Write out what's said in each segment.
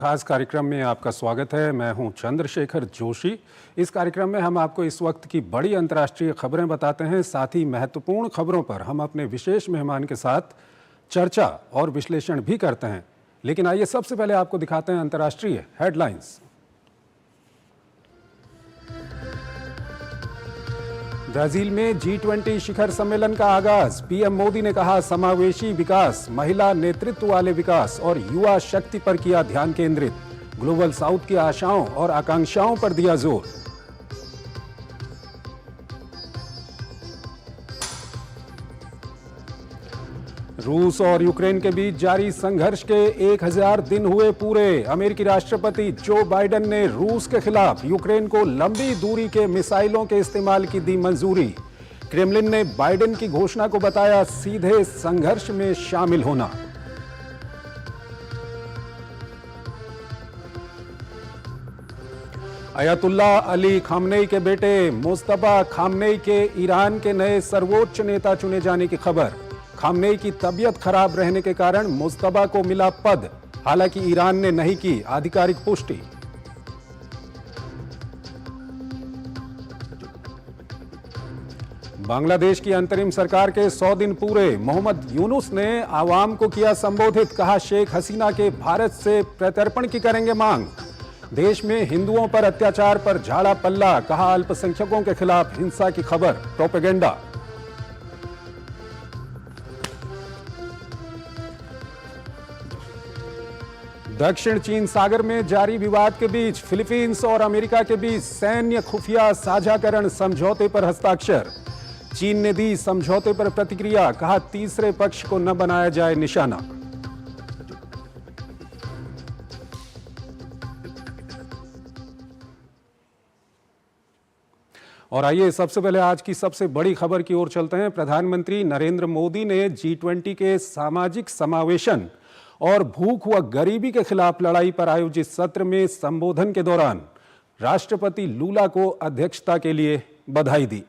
खास कार्यक्रम में आपका स्वागत है। मैं हूं चंद्रशेखर जोशी। इस कार्यक्रम में हम आपको इस वक्त की बड़ी अंतर्राष्ट्रीय खबरें बताते हैं। साथ ही महत्वपूर्ण खबरों पर हम अपने विशेष मेहमान के साथ चर्चा और विश्लेषण भी करते हैं। लेकिन आइए सबसे पहले आपको दिखाते हैं अंतर्राष्ट्रीय हेडलाइंस। ब्राजील में G20 शिखर सम्मेलन का आगाज। पीएम मोदी ने कहा समावेशी विकास, महिला नेतृत्व वाले विकास और युवा शक्ति पर किया ध्यान केंद्रित। ग्लोबल साउथ की आशाओं और आकांक्षाओं पर दिया जोर। रूस और यूक्रेन के बीच जारी संघर्ष के 1000 दिन हुए पूरे। अमेरिकी राष्ट्रपति जो बाइडेन ने रूस के खिलाफ यूक्रेन को लंबी दूरी के मिसाइलों के इस्तेमाल की दी मंजूरी। क्रेमलिन ने बाइडेन की घोषणा को बताया सीधे संघर्ष में शामिल होना। अयतुल्ला अली खामनेई के बेटे मुस्तफा खामनेई के ईरान के नए सर्वोच्च नेता चुने जाने की खबर। खामनेई की तबीयत खराब रहने के कारण मुस्तफा को मिला पद, हालांकि ईरान ने नहीं की आधिकारिक पुष्टि। बांग्लादेश की अंतरिम सरकार के 100 दिन पूरे। मोहम्मद यूनुस ने आवाम को किया संबोधित। कहा शेख हसीना के भारत से प्रत्यर्पण की करेंगे मांग। देश में हिंदुओं पर अत्याचार पर झाड़ा पल्ला। कहा अल्पसंख्यकों के खिलाफ हिंसा की खबर प्रोपेगेंडा। दक्षिण चीन सागर में जारी विवाद के बीच फिलीपींस और अमेरिका के बीच सैन्य खुफिया साझाकरण समझौते पर हस्ताक्षर। चीन ने दी समझौते पर प्रतिक्रिया। कहा तीसरे पक्ष को न बनाया जाए निशाना। और आइए सबसे पहले आज की सबसे बड़ी खबर की ओर चलते हैं। प्रधानमंत्री नरेंद्र मोदी ने G20 के सामाजिक समावेशन और भूख व गरीबी के खिलाफ लड़ाई पर आयोजित सत्र में संबोधन के दौरान राष्ट्रपति लूला को अध्यक्षता के लिए बधाई दी।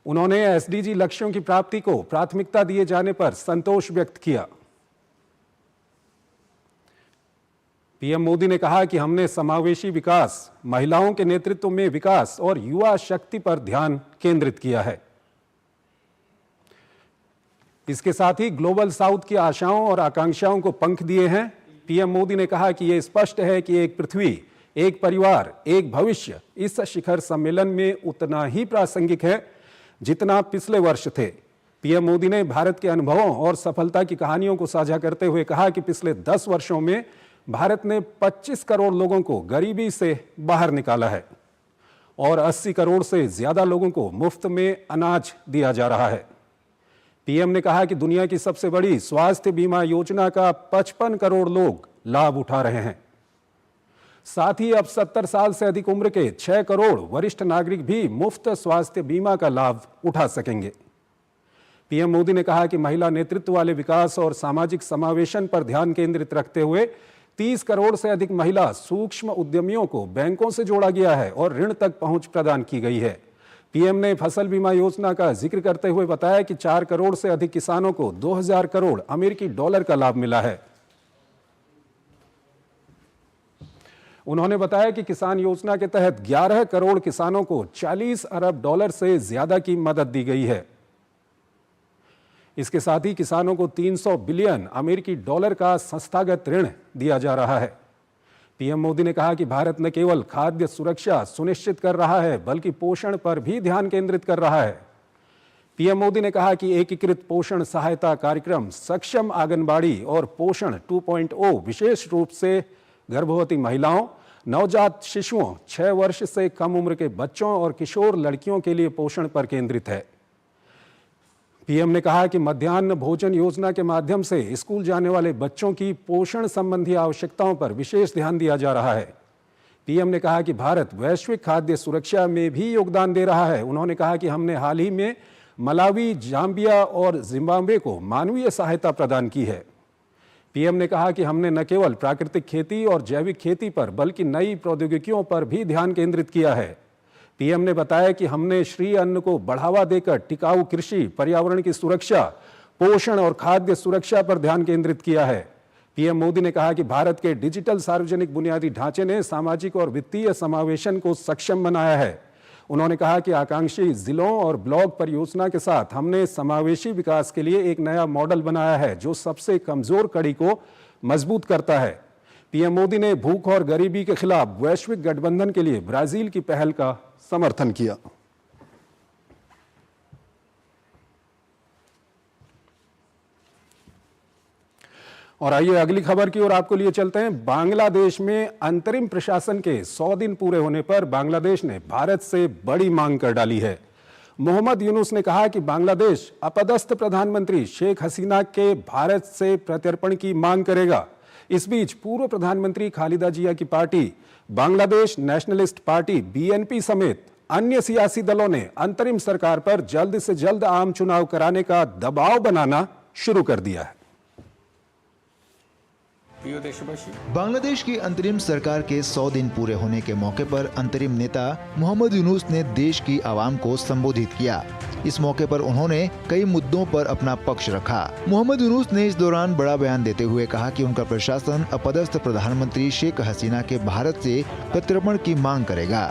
उन्होंने एसडीजी लक्ष्यों की प्राप्ति को प्राथमिकता दिए जाने पर संतोष व्यक्त किया। पीएम मोदी ने कहा कि हमने समावेशी विकास, महिलाओं के नेतृत्व में विकास और युवा शक्ति पर ध्यान केंद्रित किया है। इसके साथ ही ग्लोबल साउथ की आशाओं और आकांक्षाओं को पंख दिए हैं। पीएम मोदी ने कहा कि यह स्पष्ट है कि एक पृथ्वी, एक परिवार, एक भविष्य इस शिखर सम्मेलन में उतना ही प्रासंगिक है जितना पिछले वर्ष थे। पीएम मोदी ने भारत के अनुभवों और सफलता की कहानियों को साझा करते हुए कहा कि पिछले 10 वर्षों में भारत ने 25 करोड़ लोगों को गरीबी से बाहर निकाला है और 80 करोड़ से ज्यादा लोगों को मुफ्त में अनाज दिया जा रहा है। पीएम ने कहा कि दुनिया की सबसे बड़ी स्वास्थ्य बीमा योजना का 55 करोड़ लोग लाभ उठा रहे हैं। साथ ही अब 70 साल से अधिक उम्र के 6 करोड़ वरिष्ठ नागरिक भी मुफ्त स्वास्थ्य बीमा का लाभ उठा सकेंगे। पीएम मोदी ने कहा कि महिला नेतृत्व वाले विकास और सामाजिक समावेशन पर ध्यान केंद्रित रखते हुए 30 करोड़ से अधिक महिला सूक्ष्म उद्यमियों को बैंकों से जोड़ा गया है और ऋण तक पहुंच प्रदान की गई है। पीएम ने फसल बीमा योजना का जिक्र करते हुए बताया कि 4 करोड़ से अधिक किसानों को 2000 करोड़ अमेरिकी डॉलर का लाभ मिला है। उन्होंने बताया कि किसान योजना के तहत 11 करोड़ किसानों को 40 अरब डॉलर से ज्यादा की मदद दी गई है। इसके साथ ही किसानों को 300 बिलियन अमेरिकी डॉलर का संस्थागत ऋण दिया जा रहा है। पीएम मोदी ने कहा कि भारत न केवल खाद्य सुरक्षा सुनिश्चित कर रहा है बल्कि पोषण पर भी ध्यान केंद्रित कर रहा है। पीएम मोदी ने कहा कि एकीकृत पोषण सहायता कार्यक्रम, सक्षम आंगनबाड़ी और पोषण 2.0 विशेष रूप से गर्भवती महिलाओं, नवजात शिशुओं, 6 वर्ष से कम उम्र के बच्चों और किशोर लड़कियों के लिए पोषण पर केंद्रित है। पीएम ने कहा कि मध्याह्न भोजन योजना के माध्यम से स्कूल जाने वाले बच्चों की पोषण संबंधी आवश्यकताओं पर विशेष ध्यान दिया जा रहा है। पीएम ने कहा कि भारत वैश्विक खाद्य सुरक्षा में भी योगदान दे रहा है। उन्होंने कहा कि हमने हाल ही में मलावी, जाम्बिया और जिम्बाब्वे को मानवीय सहायता प्रदान की है। पीएम ने कहा कि हमने न केवल प्राकृतिक खेती और जैविक खेती पर बल्कि नई प्रौद्योगिकियों पर भी ध्यान केंद्रित किया है। पीएम ने बताया कि हमने श्री अन्न को बढ़ावा देकर टिकाऊ कृषि, पर्यावरण की सुरक्षा, पोषण और खाद्य सुरक्षा पर ध्यान केंद्रित किया है। पीएम मोदी ने कहा कि भारत के डिजिटल सार्वजनिक बुनियादी ढांचे ने सामाजिक और वित्तीय समावेशन को सक्षम बनाया है। उन्होंने कहा कि आकांक्षी जिलों और ब्लॉक परियोजना के साथ हमने समावेशी विकास के लिए एक नया मॉडल बनाया है जो सबसे कमजोर कड़ी को मजबूत करता है। पीएम मोदी ने भूख और गरीबी के खिलाफ वैश्विक गठबंधन के लिए ब्राजील की पहल का समर्थन किया। और आइए अगली खबर की ओर आपको लिए चलते हैं। बांग्लादेश में अंतरिम प्रशासन के 100 दिन पूरे होने पर बांग्लादेश ने भारत से बड़ी मांग कर डाली है। मोहम्मद यूनुस ने कहा कि बांग्लादेश अपदस्थ प्रधानमंत्री शेख हसीना के भारत से प्रत्यर्पण की मांग करेगा। इस बीच पूर्व प्रधानमंत्री खालिदा जिया की party Bangladesh nationalist party BNP समेत अन्य सियासी दलों ने अंतरिम सरकार पर जल्द से जल्द आम चुनाव कराने का दबाव बनाना शुरू कर दिया है। बांग्लादेश की अंतरिम सरकार के 100 दिन पूरे होने के मौके पर अंतरिम नेता मोहम्मद यूनुस ने देश की आवाम को संबोधित किया। इस मौके पर उन्होंने कई मुद्दों पर अपना पक्ष रखा। मोहम्मद यूनुस ने इस दौरान बड़ा बयान देते हुए कहा कि उनका प्रशासन अपदस्थ प्रधानमंत्री शेख हसीना के भारत से प्रत्यर्पण की मांग करेगा।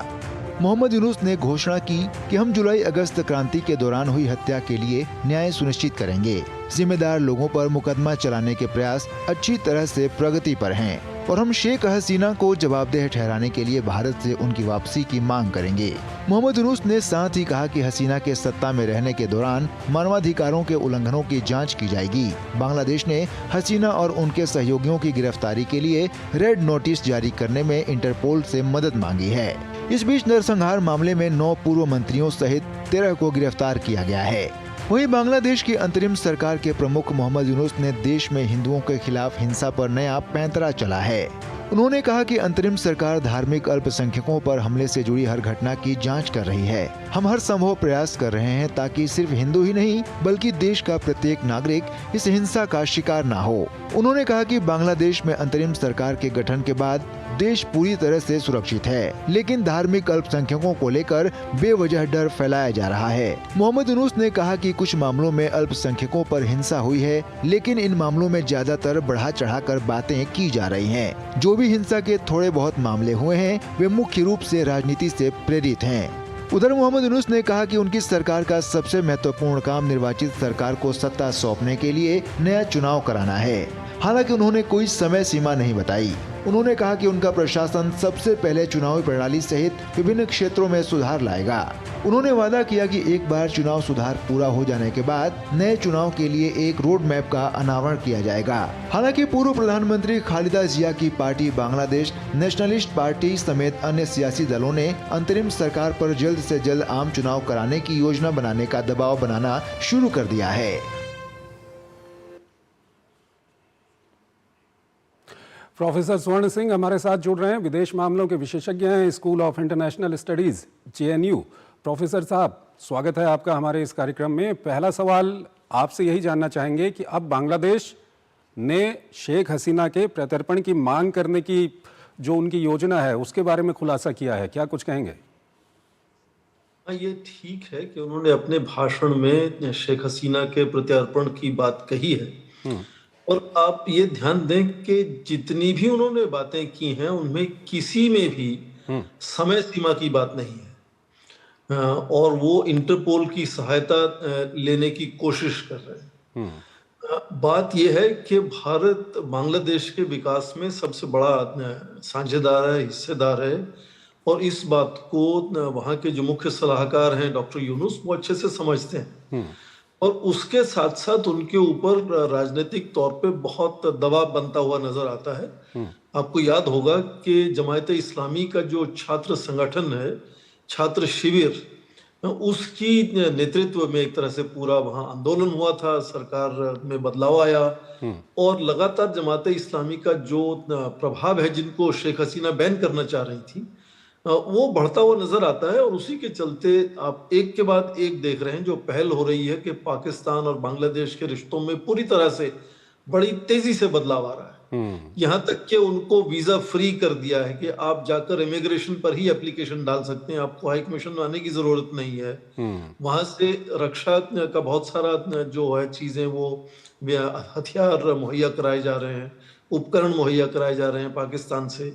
मोहम्मद यूनुस ने घोषणा की कि हम जुलाई अगस्त क्रांति के दौरान हुई हत्या के लिए न्याय सुनिश्चित करेंगे। जिम्मेदार लोगों पर मुकदमा चलाने के प्रयास अच्छी तरह से प्रगति पर हैं और हम शेख हसीना को जवाबदेह ठहराने के लिए भारत से उनकी वापसी की मांग करेंगे। मोहम्मद यूनुस ने साथ ही कहा कि हसीना के सत्ता में रहने के दौरान मानवाधिकारों के उल्लंघनों की जांच की जाएगी। बांग्लादेश ने हसीना और उनके सहयोगियों की गिरफ्तारी के लिए रेड नोटिस जारी करने में इंटरपोल से मदद मांगी है। इस बीच नरसंहार मामले में 9 पूर्व मंत्रियों सहित 13 को गिरफ्तार किया गया है। वहीं बांग्लादेश की अंतरिम सरकार के प्रमुख मोहम्मद यूनुस ने देश में हिंदुओं के खिलाफ हिंसा पर नया पैंतरा चला है। उन्होंने कहा कि अंतरिम सरकार धार्मिक अल्पसंख्यकों पर हमले से जुड़ी हर घटना की जांच कर रही है। हम हर संभव प्रयास कर रहे हैं ताकि सिर्फ हिंदू ही नहीं बल्कि देश का प्रत्येक नागरिक इस हिंसा का शिकार ना हो। उन्होंने कहा कि बांग्लादेश में अंतरिम सरकार के गठन के बाद देश पूरी तरह से सुरक्षित है, लेकिन धार्मिक अल्पसंख्यकों को लेकर बेवजह डर फैलाया जा रहा है। मोहम्मद यूनुस ने कहा कि कुछ मामलों में अल्पसंख्यकों पर हिंसा हुई है, लेकिन इन मामलों में ज्यादातर बढ़ा चढ़ाकर बातें की जा रही हैं। जो भी हिंसा के थोड़े बहुत मामले हुए हैं वे मुख्य रूप से राजनीति से प्रेरित हैं। उधर मोहम्मद यूनुस ने कहा कि उनकी सरकार का सबसे महत्वपूर्ण काम निर्वाचित सरकार को सत्ता सौंपने के लिए नया चुनाव कराना है। हालांकि उन्होंने कोई समय सीमा नहीं बताई। उन्होंने कहा कि उनका प्रशासन सबसे पहले चुनावी प्रणाली सहित विभिन्न क्षेत्रों में सुधार लाएगा। उन्होंने वादा किया कि एक बार चुनाव सुधार पूरा हो जाने के बाद नए चुनाव के लिए एक रोड मैप का अनावरण किया जाएगा। हालांकि पूर्व प्रधानमंत्री खालिदा जिया की पार्टी बांग्लादेश नेशनलिस्ट पार्टी समेत अन्य सियासी दलों ने अंतरिम सरकार पर जल्द से जल्द आम चुनाव कराने की योजना बनाने का दबाव बनाना शुरू कर दिया है। प्रोफेसर स्वर्ण सिंह हमारे साथ जुड़ रहे हैं, विदेश मामलों के विशेषज्ञ हैं, school of international studies JNU. Professor साहब, स्वागत है आपका हमारे इस कार्यक्रम में। पहला सवाल आपसे यही जानना चाहेंगे कि अब बांग्लादेश ने शेख हसीना के प्रत्यर्पण की मांग करने की जो उनकी योजना है उसके बारे में खुलासा किया है, क्या कुछ कहेंगे? हाँ, ये ठीक है कि उन्होंने अपने भाषण में शेख हसीना के प्रत्यर्पण की बात कही है। और आप ये ध्यान दें कि जितनी भी उन्होंने बातें की हैं उनमें किसी में भी समय सीमा की बात नहीं है और वो इंटरपोल की सहायता लेने की कोशिश कर रहे हैं। बात यह है कि भारत बांग्लादेश के विकास में सबसे बड़ा साझेदार है, हिस्सेदार है और इस बात को वहाँ के जो मुख्य सलाहकार हैं डॉक्टर यूनुस वो अच्छे से समझते हैं और उसके साथ साथ उनके ऊपर राजनीतिक तौर पे बहुत दबाव बनता हुआ नजर आता है। आपको याद होगा कि जमायत इस्लामी का जो छात्र संगठन है, छात्र शिविर, उसकी नेतृत्व में एक तरह से पूरा वहां आंदोलन हुआ था, सरकार में बदलाव आया और लगातार जमात इस्लामी का जो प्रभाव है जिनको शेख हसीना बैन करना चाह रही थी वो बढ़ता हुआ नजर आता है और उसी के चलते आप एक के बाद एक देख रहे हैं जो पहल हो रही है कि पाकिस्तान और बांग्लादेश के रिश्तों में पूरी तरह से बड़ी तेजी से बदलाव आ रहा है। यहाँ तक कि उनको वीजा फ्री कर दिया है कि आप जाकर इमिग्रेशन पर ही एप्लीकेशन डाल सकते हैं, आपको हाई कमीशन में आने की जरूरत नहीं है। वहां से रक्षा का बहुत सारा जो है चीजें वो हथियार मुहैया कराए जा रहे हैं, उपकरण मुहैया कराए जा रहे हैं पाकिस्तान से।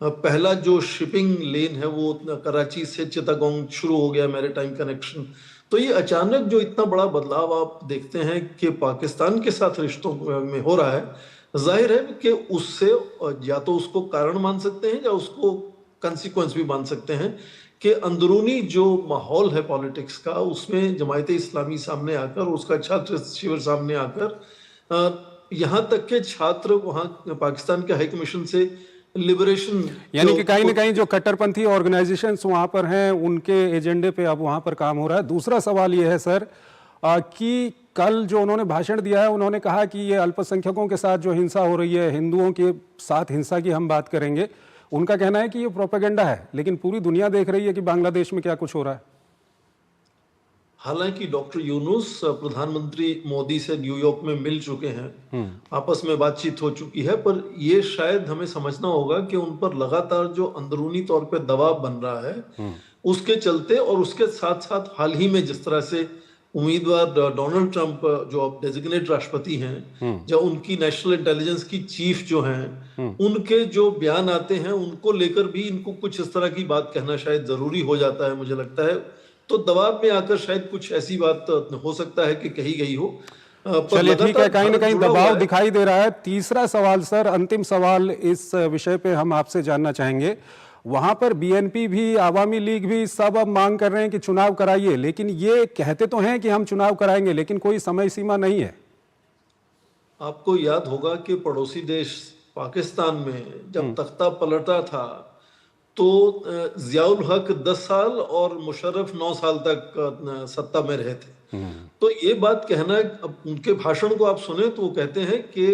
पहला जो शिपिंग लेन है वो कराची से चिटागोंग शुरू हो गया, मैरीटाइम कनेक्शन। तो ये अचानक जो इतना बड़ा बदलाव आप देखते हैं कि पाकिस्तान के साथ रिश्तों में हो रहा है, जाहिर है कि उससे या तो उसको कारण मान सकते हैं या उसको कंसिक्वेंस भी मान सकते हैं कि अंदरूनी जो माहौल है पॉलिटिक्स का, उसमें जमायत इस्लामी सामने आकर, उसका छात्र शिविर सामने आकर, यहाँ तक के छात्र वहाँ पाकिस्तान के हाई कमीशन से लिबरेशन, यानी कि कहीं ना कहीं जो कट्टरपंथी ऑर्गेनाइजेशंस वहां पर हैं उनके एजेंडे पे अब वहां पर काम हो रहा है। दूसरा सवाल ये है सर कि कल जो उन्होंने भाषण दिया है, उन्होंने कहा कि ये अल्पसंख्यकों के साथ जो हिंसा हो रही है, हिंदुओं के साथ हिंसा की हम बात करेंगे, उनका कहना है कि ये प्रोपेगेंडा है, लेकिन पूरी दुनिया देख रही है कि बांग्लादेश में क्या कुछ हो रहा है। हालांकि डॉक्टर यूनुस प्रधानमंत्री मोदी से न्यूयॉर्क में मिल चुके हैं, आपस में बातचीत हो चुकी है, पर यह शायद हमें समझना होगा कि उन पर लगातार जो अंदरूनी तौर पे दबाव बन रहा है उसके चलते, और उसके साथ साथ हाल ही में जिस तरह से उम्मीदवार डोनाल्ड ट्रंप जो अब डेजिग्नेट राष्ट्रपति हैं, जब उनकी नेशनल इंटेलिजेंस की चीफ जो हैं, उनके जो बयान आते हैं उनको लेकर भी इनको कुछ इस तरह की बात कहना शायद जरूरी हो जाता है, मुझे लगता है। तो दबाव में आकर शायद कुछ ऐसी बात हो सकता है कि कही गई हो। चलिए ठीक है, कहीं ना कहीं दबाव दिखाई दे रहा है। तीसरा सवाल सर, अंतिम सवाल इस विषय पे हम आपसे जानना चाहेंगे। वहां पर बीएनपी भी, आवामी लीग भी सब अब मांग कर रहे हैं कि चुनाव कराइए, लेकिन ये कहते तो हैं कि हम चुनाव कराएंगे, लेकिन कोई समय सीमा नहीं है। आपको याद होगा कि पड़ोसी देश पाकिस्तान में जब तख्ता पलटा था तो जियाउल हक 10 साल और मुशर्रफ 9 साल तक सत्ता में रहे थे। तो ये बात कहना, अब उनके भाषण को आप सुने तो वो कहते हैं कि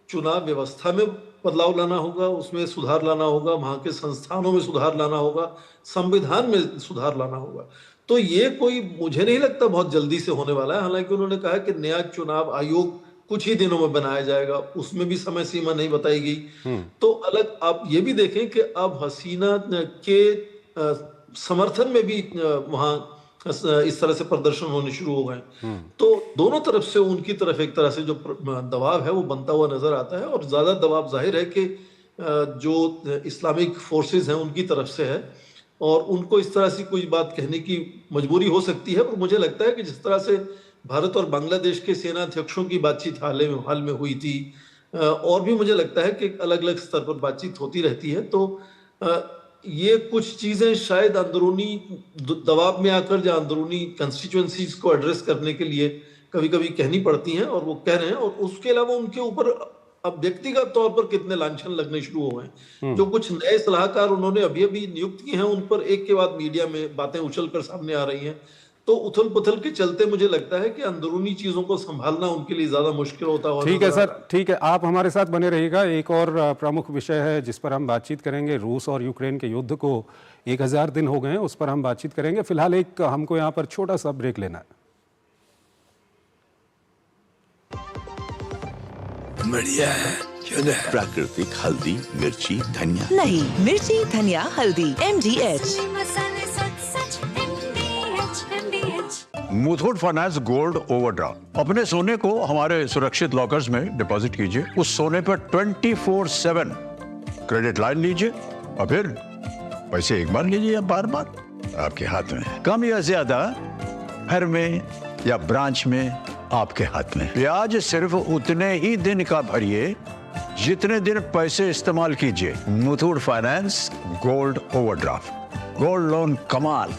चुनाव व्यवस्था में बदलाव लाना होगा, उसमें सुधार लाना होगा, वहां के संस्थानों में सुधार लाना होगा, संविधान में सुधार लाना होगा। तो ये कोई, मुझे नहीं लगता बहुत जल्दी से होने वाला है। हालांकि उन्होंने कहा कि नया चुनाव आयोग कुछ ही दिनों में बनाया जाएगा, उसमें भी समय सीमा नहीं बताई गई। तो अलग आप ये भी देखें कि अब हसीना के समर्थन में भी वहां इस तरह से प्रदर्शन होने शुरू हो गए। तो दोनों तरफ से उनकी तरफ एक तरह से जो दबाव है वो बनता हुआ नजर आता है, और ज्यादा दबाव जाहिर है कि जो इस्लामिक फोर्सेस हैं उनकी तरफ से है, और उनको इस तरह से कोई बात कहने की मजबूरी हो सकती है। पर मुझे लगता है कि जिस तरह से भारत और बांग्लादेश के सेना अध्यक्षों की बातचीत हाल में हुई थी, और भी मुझे लगता है कि अलग अलग स्तर पर बातचीत होती रहती है। तो ये कुछ चीजें शायद अंदरूनी दबाव में आकर या अंदरूनी कंस्टिट्यूएंसीज को एड्रेस करने के लिए कभी कभी कहनी पड़ती हैं, और वो कह रहे हैं। और उसके अलावा उनके ऊपर अब व्यक्तिगत तौर पर कितने लांछन लगने शुरू हो गए। जो कुछ नए सलाहकार उन्होंने अभी अभी नियुक्त किए हैं, उन पर एक के बाद मीडिया में बातें उछल कर सामने आ रही हैं। तो उथल पुथल के चलते मुझे लगता है कि अंदरूनी चीजों को संभालना उनके लिए ज्यादा मुश्किल होता है। ठीक है सर, ठीक है, आप हमारे साथ बने रहिएगा। एक और प्रमुख विषय है जिस पर हम बातचीत करेंगे, रूस और यूक्रेन के युद्ध को 1000 दिन हो गए हैं, उस पर हम बातचीत करेंगे। फिलहाल एक हमको यहाँ पर छोटा सा ब्रेक लेना है। बढ़िया है, प्राकृतिक हल्दी, मिर्ची, धनिया नहीं, मिर्ची, धनिया, हल्दी, MDH। Muthoot finance gold overdraft. अपने सोने को हमारे सुरक्षित लॉकर्स में डिपॉजिट कीजिए। उस सोने पर 24/7 क्रेडिट लाइन लीजिए, और फिर पैसे एक बार लीजिए या बार बार आपके हाथ में। कम या ज्यादा, घर में या ब्रांच में, आपके हाथ में। ब्याज सिर्फ उतने ही दिन का भरिए जितने दिन पैसे इस्तेमाल कीजिए। Muthoot finance gold overdraft. Gold loan कमाल,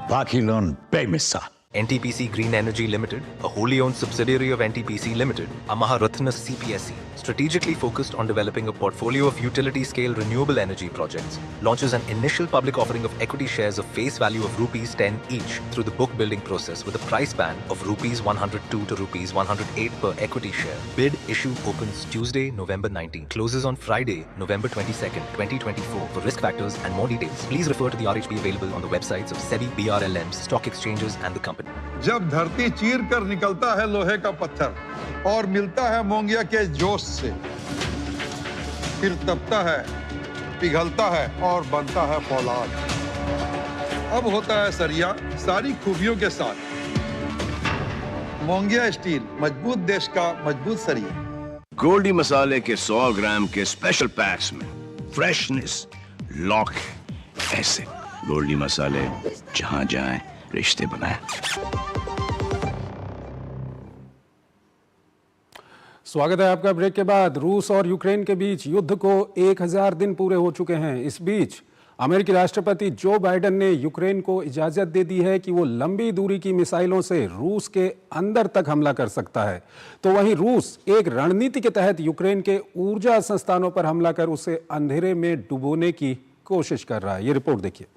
बाकी लोन बेमिसाल। NTPC Green Energy Limited, a wholly owned subsidiary of NTPC Limited, a Maharatna CPSE, strategically focused on developing a portfolio of utility-scale renewable energy projects, launches an initial public offering of equity shares of face value of ₹10 each through the book building process with a price band of ₹102 to ₹108 per equity share. Bid issue opens Tuesday, November 19, closes on Friday, November 22nd, 2024. For risk factors and more details, please refer to the RHP available on the websites of SEBI, BRLMs, stock exchanges and the company. जब धरती चीर कर निकलता है लोहे का पत्थर और मिलता है मोंगिया के जोश से, फिर तपता है, पिघलता है और बनता है फौलाद। अब होता है सरिया सारी खूबियों के साथ। मोंगिया स्टील, मजबूत देश का मजबूत सरिया। गोल्डी मसाले के 100 ग्राम के स्पेशल पैक्स में फ्रेशनेस लॉक है। ऐसे गोल्डी मसाले जहां जाएं रिश्ते बनाएं। स्वागत है आपका। ब्रेक के बाद रूस और यूक्रेन के बीच युद्ध को 1000 दिन पूरे हो चुके हैं। इस बीच अमेरिकी राष्ट्रपति जो बाइडेन ने यूक्रेन को इजाजत दे दी है कि वो लंबी दूरी की मिसाइलों से रूस के अंदर तक हमला कर सकता है। तो वहीं रूस एक रणनीति के तहत यूक्रेन के ऊर्जा संस्थानों पर हमला कर उसे अंधेरे में डुबोने की कोशिश कर रहा है। ये रिपोर्ट देखिए।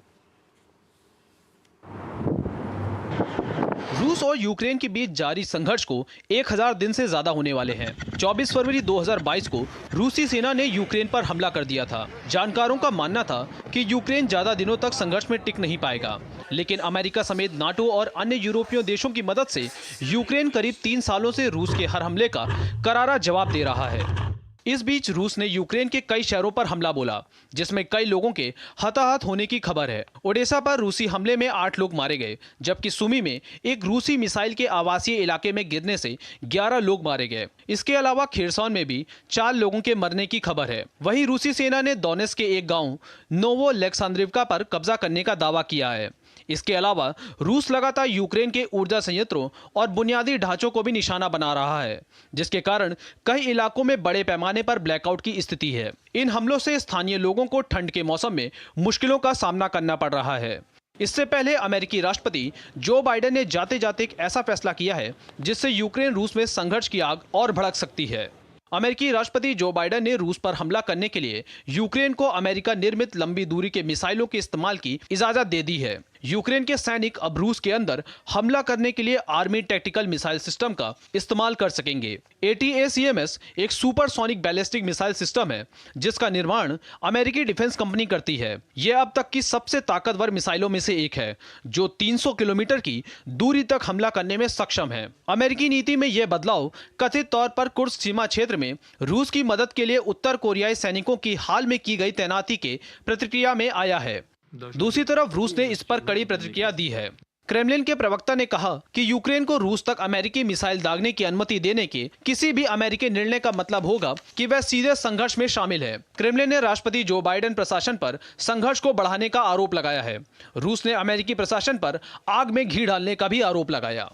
रूस और यूक्रेन के बीच जारी संघर्ष को 1000 दिन से ज्यादा होने वाले हैं। 24 फरवरी 2022 को रूसी सेना ने यूक्रेन पर हमला कर दिया था। जानकारों का मानना था कि यूक्रेन ज्यादा दिनों तक संघर्ष में टिक नहीं पाएगा, लेकिन अमेरिका समेत नाटो और अन्य यूरोपीय देशों की मदद से यूक्रेन करीब 3 सालों से रूस के हर हमले का करारा जवाब दे रहा है। इस बीच रूस ने यूक्रेन के कई शहरों पर हमला बोला, जिसमें कई लोगों के हताहत होने की खबर है। ओडेसा पर रूसी हमले में 8 लोग मारे गए, जबकि सुमी में एक रूसी मिसाइल के आवासीय इलाके में गिरने से 11 लोग मारे गए। इसके अलावा खेरसौन में भी 4 लोगों के मरने की खबर है। वहीं रूसी सेना ने दोनेत्स्क के एक गांव नोवो लेक्सांद्रिवका पर कब्जा करने का दावा किया है। इसके अलावा रूस लगातार यूक्रेन के ऊर्जा संयंत्रों और बुनियादी ढांचों को भी निशाना बना रहा है, जिसके कारण कई इलाकों में बड़े पैमाने पर ब्लैकआउट की स्थिति है। इन हमलों से स्थानीय लोगों को ठंड के मौसम में मुश्किलों का सामना करना पड़ रहा है। इससे पहले अमेरिकी राष्ट्रपति जो बाइडेन ने जाते जाते एक ऐसा फैसला किया है जिससे यूक्रेन रूस में संघर्ष की आग और भड़क सकती है। अमेरिकी राष्ट्रपति जो बाइडेन ने रूस पर हमला करने के लिए यूक्रेन को अमेरिका निर्मित लंबी दूरी के मिसाइलों के इस्तेमाल की इजाजत दे दी है। यूक्रेन के सैनिक अब रूस के अंदर हमला करने के लिए आर्मी टैक्टिकल मिसाइल सिस्टम का इस्तेमाल कर सकेंगे। ATACMS एक सुपरसोनिक बैलिस्टिक मिसाइल सिस्टम है, जिसका निर्माण अमेरिकी डिफेंस कंपनी करती है। यह अब तक की सबसे ताकतवर मिसाइलों में से एक है, जो 300 किलोमीटर की दूरी तक हमला करने में सक्षम है। अमेरिकी नीति में यह बदलाव कथित तौर पर कुर्स्क सीमा क्षेत्र में रूस की मदद के लिए उत्तर कोरियाई सैनिकों की हाल में की गई तैनाती के प्रतिक्रिया में आया है। दूसरी तरफ रूस ने इस पर कड़ी प्रतिक्रिया दी है। क्रेमलिन के प्रवक्ता ने कहा कि यूक्रेन को रूस तक अमेरिकी मिसाइल दागने की अनुमति देने के किसी भी अमेरिकी निर्णय का मतलब होगा कि वह सीधे संघर्ष में शामिल है। क्रेमलिन ने राष्ट्रपति जो बाइडेन प्रशासन पर संघर्ष को बढ़ाने का आरोप लगाया है। रूस ने अमेरिकी प्रशासन पर आग में घी डालने का भी आरोप लगाया।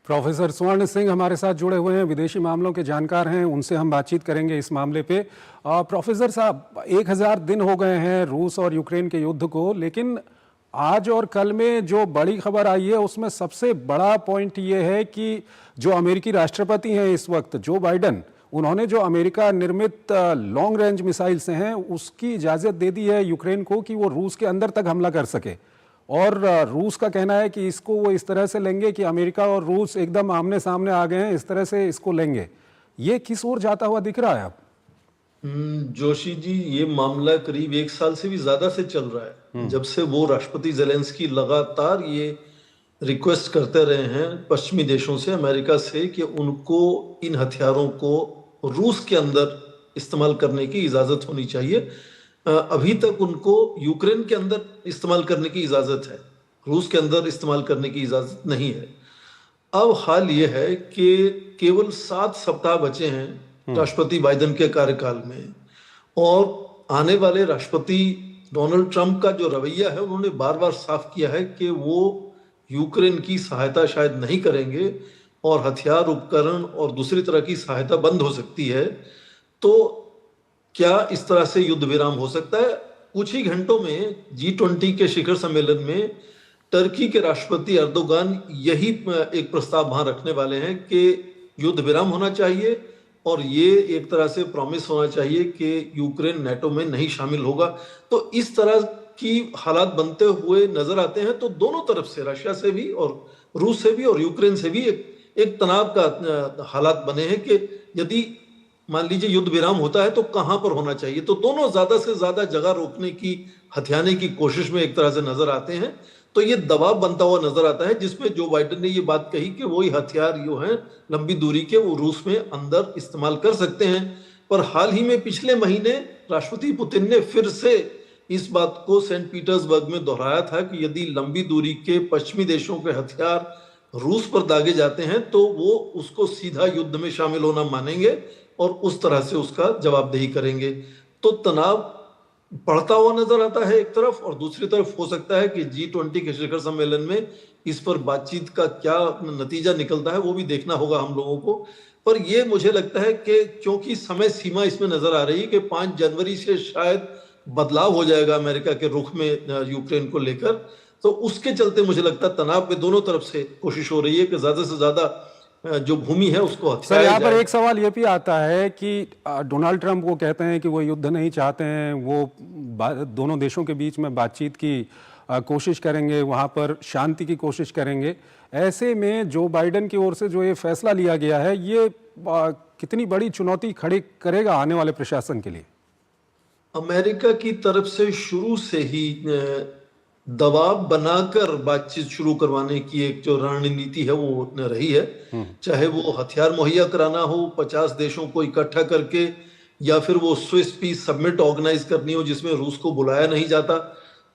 प्रोफेसर स्वर्ण सिंह हमारे साथ जुड़े हुए हैं, विदेशी मामलों के जानकार हैं, उनसे हम बातचीत करेंगे इस मामले पे। प्रोफेसर साहब, 1000 दिन हो गए हैं रूस और यूक्रेन के युद्ध को, लेकिन आज और कल में जो बड़ी खबर आई है उसमें सबसे बड़ा पॉइंट ये है कि जो अमेरिकी राष्ट्रपति हैं इस वक्त जो बाइडेन, उन्होंने जो अमेरिका निर्मित लॉन्ग रेंज मिसाइल्स हैं उसकी इजाज़त दे दी है यूक्रेन को कि वो रूस के अंदर तक हमला कर सके। और रूस का कहना है कि इसको वो इस तरह से लेंगे कि अमेरिका और रूस एकदम आमने सामने आ गए हैं, इस तरह से इसको लेंगे। ये किस ओर जाता हुआ दिख रहा है अब? जोशी जी, ये मामला करीब 1 साल से भी ज्यादा से चल रहा है। जब से वो राष्ट्रपति ज़ेलेंस्की लगातार ये रिक्वेस्ट करते रहे हैं पश्चिमी देशों से, अमेरिका से, कि उनको इन हथियारों को रूस के अंदर इस्तेमाल करने की इजाजत होनी चाहिए। अभी तक उनको यूक्रेन के अंदर इस्तेमाल करने की इजाजत है, रूस के अंदर इस्तेमाल करने की इजाजत नहीं है। अब हाल ये है कि केवल 7 सप्ताह बचे हैं राष्ट्रपति बाइडेन के कार्यकाल में, और आने वाले राष्ट्रपति डोनाल्ड ट्रंप का जो रवैया है, उन्होंने बार बार साफ किया है कि वो यूक्रेन की सहायता शायद नहीं करेंगे और हथियार, उपकरण और दूसरी तरह की सहायता बंद हो सकती है। तो क्या इस तरह से युद्ध विराम हो सकता है? कुछ ही घंटों में G20 के शिखर सम्मेलन में टर्की के राष्ट्रपति अर्दोगान यही एक प्रस्ताव वहां रखने वाले हैं कि युद्ध विराम होना चाहिए और ये एक तरह से प्रॉमिस होना चाहिए कि यूक्रेन नाटो में नहीं शामिल होगा। तो इस तरह की हालात बनते हुए नजर आते हैं। तो दोनों तरफ से, रशिया से भी और रूस से भी और यूक्रेन से भी एक तनाव का हालात बने हैं कि यदि मान लीजिए युद्ध विराम होता है तो कहां पर होना चाहिए। तो दोनों ज्यादा से ज्यादा जगह रोकने की, हथियाने की कोशिश में एक तरह से नजर आते हैं। तो ये दबाव बनता हुआ नजर आता है, जिसमें जो बाइडेन ने ये बात कही कि वही हथियार जो हैं लंबी दूरी के, वो रूस में अंदर इस्तेमाल कर सकते हैं। पर हाल ही में पिछले महीने राष्ट्रपति पुतिन ने फिर से इस बात को सेंट पीटर्सबर्ग में दोहराया था कि यदि लंबी दूरी के पश्चिमी देशों के हथियार रूस पर दागे जाते हैं तो वो उसको सीधा युद्ध में शामिल होना मानेंगे और उस तरह से उसका जवाबदेही करेंगे। तो तनाव बढ़ता हुआ नजर आता है एक तरफ, और दूसरी तरफ हो सकता है कि G20 के शिखर सम्मेलन में इस पर बातचीत का क्या नतीजा निकलता है वो भी देखना होगा हम लोगों को। पर ये मुझे लगता है कि क्योंकि समय सीमा इसमें नजर आ रही है कि 5 जनवरी से शायद बदलाव हो जाएगा अमेरिका के रुख में यूक्रेन को लेकर, तो उसके चलते मुझे लगता है तनाव में दोनों तरफ से कोशिश हो रही है कि ज्यादा से ज्यादा जो भूमि है उसको सर, यहाँ पर एक सवाल ये भी आता है कि डोनाल्ड ट्रंप वो कहते हैं कि वो युद्ध नहीं चाहते हैं, वो दोनों देशों के बीच में बातचीत की कोशिश करेंगे, वहाँ पर शांति की कोशिश करेंगे। ऐसे में जो बाइडेन की ओर से जो ये फैसला लिया गया है, ये कितनी बड़ी चुनौती खड़ी करेगा आने वाले प्रशासन के लिए? अमेरिका की तरफ से शुरू से ही दबाव बनाकर बातचीत शुरू करवाने की एक जो रणनीति है वो रही है, चाहे वो हथियार मुहैया कराना हो 50 देशों को इकट्ठा करके, या फिर वो स्विस पीस समिट ऑर्गेनाइज करनी हो जिसमें रूस को बुलाया नहीं जाता।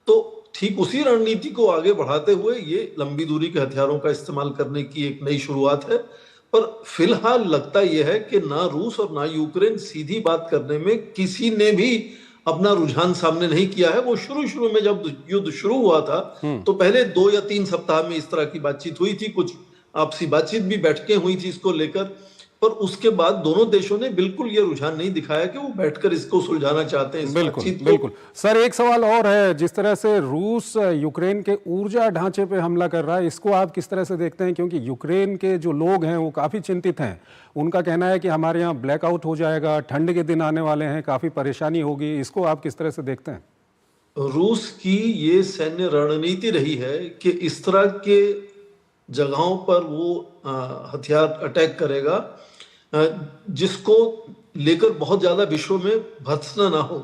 तो ठीक उसी रणनीति को आगे बढ़ाते हुए ये लंबी दूरी के हथियारों का इस्तेमाल करने की एक नई शुरुआत है। पर फिलहाल लगता यह है कि ना रूस और ना यूक्रेन सीधी बात करने में किसी ने भी अपना रुझान सामने नहीं किया है। वो शुरू में जब युद्ध शुरू हुआ था तो पहले 2 या 3 सप्ताह में इस तरह की बातचीत हुई थी, कुछ आपसी बातचीत भी बैठकें हुई थी इसको लेकर, पर उसके बाद दोनों देशों ने बिल्कुल ये रुझान नहीं दिखाया कि वो बैठकर इसको सुलझाना चाहते हैं। बिल्कुल। सर, एक सवाल और है, जिस तरह से रूस यूक्रेन के ऊर्जा ढांचे पे हमला कर रहा है, इसको आप किस तरह से देखते हैं? क्योंकि यूक्रेन के जो लोग हैं वो काफी चिंतित हैं, उनका कहना है कि हमारे यहाँ ब्लैकआउट हो जाएगा, ठंड के दिन आने वाले हैं, काफी परेशानी होगी, इसको आप किस तरह से देखते हैं? रूस की ये सैन्य रणनीति रही है कि इस तरह के जगहों पर वो हथियार अटैक करेगा जिसको लेकर बहुत ज्यादा विश्व में भत्सना ना हो।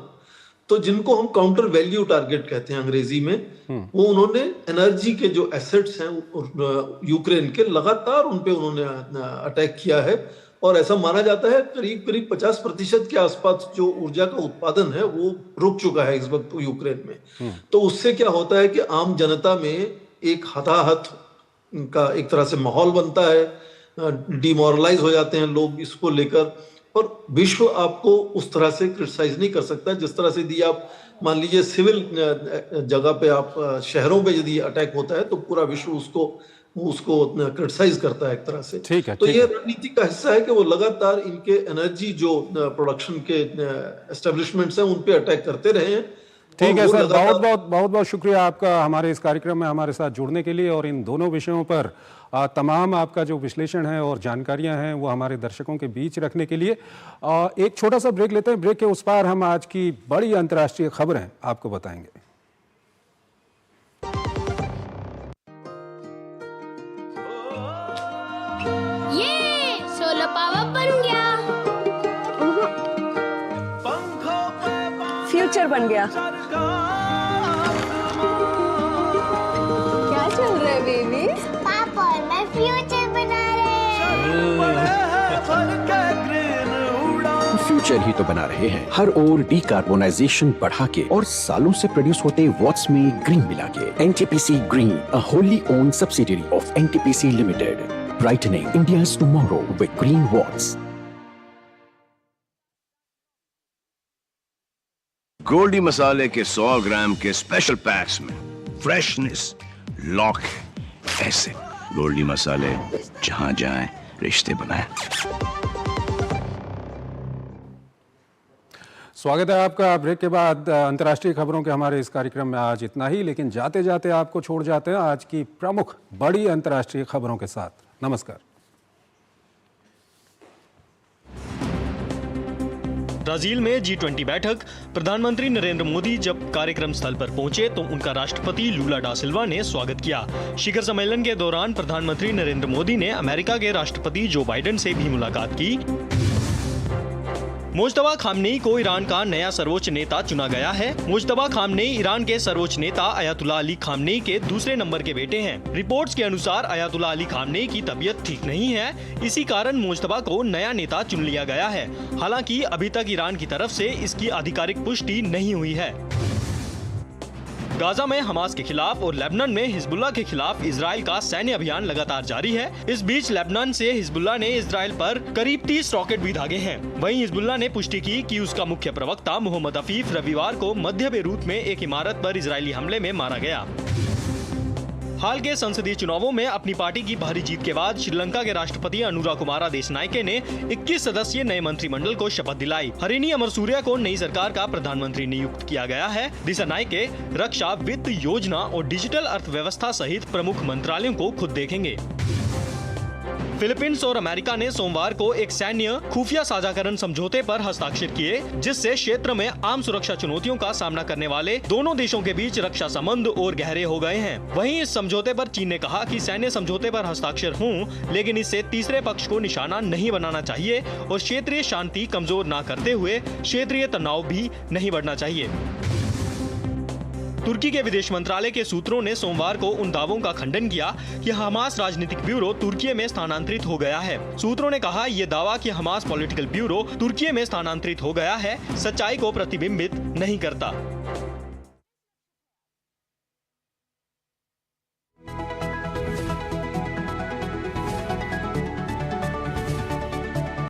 तो जिनको हम काउंटर वैल्यू टारगेट कहते हैं अंग्रेजी में, वो उन्होंने एनर्जी के जो एसेट्स हैं यूक्रेन के, लगातार उन पे उन्होंने अटैक किया है। और ऐसा माना जाता है करीब 50% के आसपास जो ऊर्जा का उत्पादन है वो रुक चुका है इस वक्त यूक्रेन में। तो उससे क्या होता है कि आम जनता में एक हताहत का एक तरह से माहौल बनता है, डिमोरलाइज हो जाते हैं लोग इसको लेकर। पर विश्व आपको उस तरह से क्रिटिसाइज नहीं कर सकता जिस तरह से यदि आप मान लीजिए सिविल जगह पे, आप शहरों पे यदि अटैक होता है तो पूरा विश्व उसको क्रिटिसाइज करता है एक तरह से। ठीक है, तो ये रणनीति का हिस्सा है कि वो लगातार इनके एनर्जी जो प्रोडक्शन के एस्टेब्लिशमेंट्स हैं उन पे अटैक करते रहे हैं। ठीक है सर, बहुत शुक्रिया आपका हमारे इस कार्यक्रम में हमारे साथ जुड़ने के लिए, और इन दोनों विषयों पर तमाम आपका जो विश्लेषण है और जानकारियां हैं वो हमारे दर्शकों के बीच रखने के लिए। एक छोटा सा ब्रेक लेते हैं, ब्रेक के उस पार हम आज की बड़ी अंतर्राष्ट्रीय खबरें आपको बताएंगे। ये सोलर पावर बन गया, फ्यूचर बन गया। क्या चल रहा है बेबी? पापा और मैं फ्यूचर बना रहे हैं। फ्यूचर ही तो बना रहे हैं, हर ओर डिकार्बोनाइजेशन बढ़ा के और सालों से प्रोड्यूस होते वॉट्स में ग्रीन मिला के। NTPC green, a wholly owned subsidiary of NTPC limited, brightening India's tomorrow with green watts. Goldiee मसाले के 100 ग्राम के स्पेशल पैक्स में फ्रेशनेस लॉक है। ऐसे गोल्डी मसाले जहां जाएं रिश्ते बनाएं। स्वागत है आपका। ब्रेक के बाद अंतर्राष्ट्रीय खबरों के हमारे इस कार्यक्रम में आज इतना ही, लेकिन जाते जाते आपको छोड़ जाते हैं आज की प्रमुख बड़ी अंतर्राष्ट्रीय खबरों के साथ। नमस्कार। ब्राजील में G20 बैठक। प्रधानमंत्री नरेंद्र मोदी जब कार्यक्रम स्थल पर पहुंचे तो उनका राष्ट्रपति लूला डा सिल्वा ने स्वागत किया। शिखर सम्मेलन के दौरान प्रधानमंत्री नरेंद्र मोदी ने अमेरिका के राष्ट्रपति जो बाइडेन से भी मुलाकात की। मुज्तबा खामनेई को ईरान का नया सर्वोच्च नेता चुना गया है। मुज्तबा खामनेई ईरान के सर्वोच्च नेता अयातुल्ला अली खामनेई के दूसरे नंबर के बेटे हैं। रिपोर्ट्स के अनुसार अयातुल्ला अली खामनेई की तबीयत ठीक नहीं है, इसी कारण मुज्तबा को नया नेता चुन लिया गया है। हालांकि अभी तक ईरान की तरफ से इसकी आधिकारिक पुष्टि नहीं हुई है। गाजा में हमास के खिलाफ और लेबनान में हिजबुल्लाह के खिलाफ इजराइल का सैन्य अभियान लगातार जारी है। इस बीच लेबनान से हिजबुल्लाह ने इजराइल पर करीब 30 रॉकेट भी दागे हैं। वहीं हिजबुल्लाह ने पुष्टि की कि उसका मुख्य प्रवक्ता मोहम्मद अफीफ रविवार को मध्य बेरूत में एक इमारत पर इजरायली हमले में मारा गया। हाल के संसदीय चुनावों में अपनी पार्टी की भारी जीत के बाद श्रीलंका के राष्ट्रपति अनुरा कुमारा देशनायके ने 21 सदस्यीय नए मंत्रिमंडल को शपथ दिलाई। हरिनी अमरसूरिया को नई सरकार का प्रधानमंत्री नियुक्त किया गया है। दिशानायके रक्षा, वित्त, योजना और डिजिटल अर्थव्यवस्था सहित प्रमुख मंत्रालयों को खुद देखेंगे। फिलीपींस और अमेरिका ने सोमवार को एक सैन्य खुफिया साझाकरण समझौते पर हस्ताक्षर किए, जिससे क्षेत्र में आम सुरक्षा चुनौतियों का सामना करने वाले दोनों देशों के बीच रक्षा संबंध और गहरे हो गए हैं। वहीं इस समझौते पर चीन ने कहा कि सैन्य समझौते पर हस्ताक्षर हों, लेकिन इससे तीसरे पक्ष को निशाना नहीं बनाना चाहिए और क्षेत्रीय शांति कमजोर न करते हुए क्षेत्रीय तनाव भी नहीं बढ़ना चाहिए। तुर्की के विदेश मंत्रालय के सूत्रों ने सोमवार को उन दावों का खंडन किया कि हमास राजनीतिक ब्यूरो तुर्की में स्थानांतरित हो गया है। सूत्रों ने कहा ये दावा कि हमास पॉलिटिकल ब्यूरो तुर्की में स्थानांतरित हो गया है, सच्चाई को प्रतिबिंबित नहीं करता।